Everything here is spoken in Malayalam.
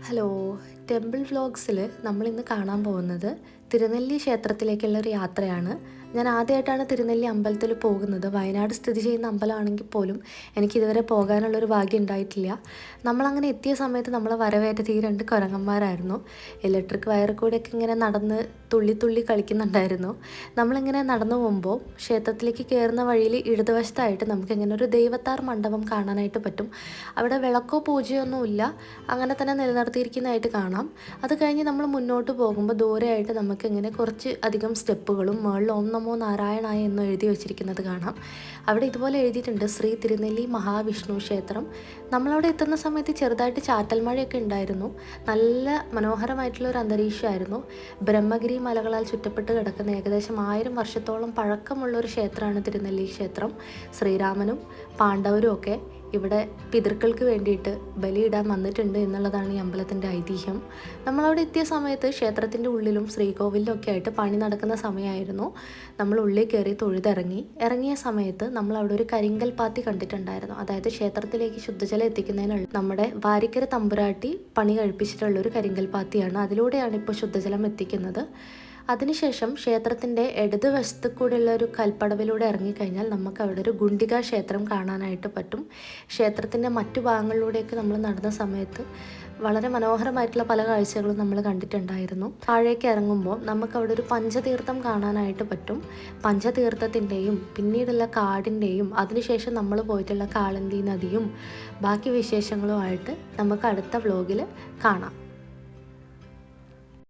ഹലോ, ടെമ്പിൾ വ്ലോഗ്സിൽ നമ്മളിന്ന് കാണാൻ പോകുന്നത് തിരുനെല്ലി ക്ഷേത്രത്തിലേക്കുള്ള ഒരു യാത്രയാണ്. ഞാൻ ആദ്യമായിട്ടാണ് തിരുനെല്ലി അമ്പലത്തിൽ പോകുന്നത്. വയനാട് സ്ഥിതി ചെയ്യുന്ന അമ്പലമാണെങ്കിൽ പോലും എനിക്കിതുവരെ പോകാനുള്ളൊരു ഭാഗ്യം ഉണ്ടായിട്ടില്ല. നമ്മളങ്ങനെ എത്തിയ സമയത്ത് നമ്മളെ വരവേറ്റത് ഈ രണ്ട് കുരങ്ങന്മാരായിരുന്നു. ഇലക്ട്രിക് വയർ കൂടെയൊക്കെ ഇങ്ങനെ നടന്ന് തുള്ളി കളിക്കുന്നുണ്ടായിരുന്നു. നമ്മളിങ്ങനെ നടന്നു പോകുമ്പോൾ ക്ഷേത്രത്തിലേക്ക് കയറുന്ന വഴിയിൽ ഇടതുവശത്തായിട്ട് നമുക്കിങ്ങനെ ഒരു ദൈവത്താർ മണ്ഡപം കാണാനായിട്ട് പറ്റും. അവിടെ വിളക്കോ പൂജയൊന്നുമില്ല, അങ്ങനെ തന്നെ നിലനിർത്തിയിരിക്കുന്നതായിട്ട് കാണാം. അത് കഴിഞ്ഞ് നമ്മൾ മുന്നോട്ട് പോകുമ്പോൾ ദൂരെയായിട്ട് നമുക്കിങ്ങനെ കുറച്ച് അധികം സ്റ്റെപ്പുകളും മുകളിൽ ഓം നമോ നാരായണായ എന്ന് എഴുതി വെച്ചിരിക്കുന്നത് കാണാം. അവിടെ ഇതുപോലെ എഴുതിയിട്ടുണ്ട് ശ്രീ തിരുനെല്ലി മഹാവിഷ്ണു ക്ഷേത്രം. നമ്മളവിടെ എത്തുന്ന സമയത്ത് ചെറുതായിട്ട് ചാറ്റൽ മഴയൊക്കെ ഉണ്ടായിരുന്നു. നല്ല മനോഹരമായിട്ടുള്ള ഒരു അന്തരീക്ഷമായിരുന്നു. ബ്രഹ്മഗിരി മലകളാൽ ചുറ്റപ്പെട്ട് കിടക്കുന്ന ഏകദേശം 1000 വർഷത്തോളം പഴക്കമുള്ള ഒരു ക്ഷേത്രമാണ് തിരുനെല്ലി ക്ഷേത്രം. ശ്രീരാമനും പാണ്ഡവരും ഒക്കെ ഇവിടെ പിതൃക്കൾക്ക് വേണ്ടിയിട്ട് ബലിയിടാൻ വന്നിട്ടുണ്ട് എന്നുള്ളതാണ് ഈ അമ്പലത്തിൻ്റെ ഐതിഹ്യം. നമ്മളവിടെ എത്തിയ സമയത്ത് ക്ഷേത്രത്തിൻ്റെ ഉള്ളിലും ശ്രീകോവിലിലും ഒക്കെ ആയിട്ട് പണി നടക്കുന്ന സമയമായിരുന്നു. നമ്മൾ ഉള്ളിൽ കയറി ഇറങ്ങിയ സമയത്ത് നമ്മൾ അവിടെ ഒരു കരിങ്കൽ പാത്തി കണ്ടിട്ടുണ്ടായിരുന്നു. അതായത് ക്ഷേത്രത്തിലേക്ക് ശുദ്ധജലം എത്തിക്കുന്നതിനുള്ള നമ്മുടെ വാരിക്കര തമ്പുരാട്ടി പണി കഴിപ്പിച്ചിട്ടുള്ള ഒരു കരിങ്കൽ പാത്തിയാണ്. അതിലൂടെയാണ് ഇപ്പോൾ ശുദ്ധജലം എത്തിക്കുന്നത്. അതിനുശേഷം ക്ഷേത്രത്തിൻ്റെ ഇടതുവശത്ത് കൂടെയുള്ള ഒരു കൽപ്പടവിലൂടെ ഇറങ്ങിക്കഴിഞ്ഞാൽ നമുക്ക് അവിടെ ഒരു ഗുണ്ടിക ക്ഷേത്രം കാണാനായിട്ട് പറ്റും. ക്ഷേത്രത്തിൻ്റെ മറ്റു ഭാഗങ്ങളിലൂടെയൊക്കെ നമ്മൾ നടന്ന സമയത്ത് വളരെ മനോഹരമായിട്ടുള്ള പല കാഴ്ചകളും നമ്മൾ കണ്ടിട്ടുണ്ടായിരുന്നു. താഴേക്ക് ഇറങ്ങുമ്പോൾ നമുക്ക് അവിടെ ഒരു പഞ്ചതീർത്ഥം കാണാനായിട്ട് പറ്റും. പഞ്ചതീർത്ഥത്തിൻ്റെയും പിന്നീടുള്ള കാടിൻ്റെയും അതിനുശേഷം നമ്മൾ പോയിട്ടുള്ള കാളന്തി നദിയും ബാക്കി വിശേഷങ്ങളുമായിട്ട് നമുക്ക് അടുത്ത വ്ലോഗിൽ കാണാം.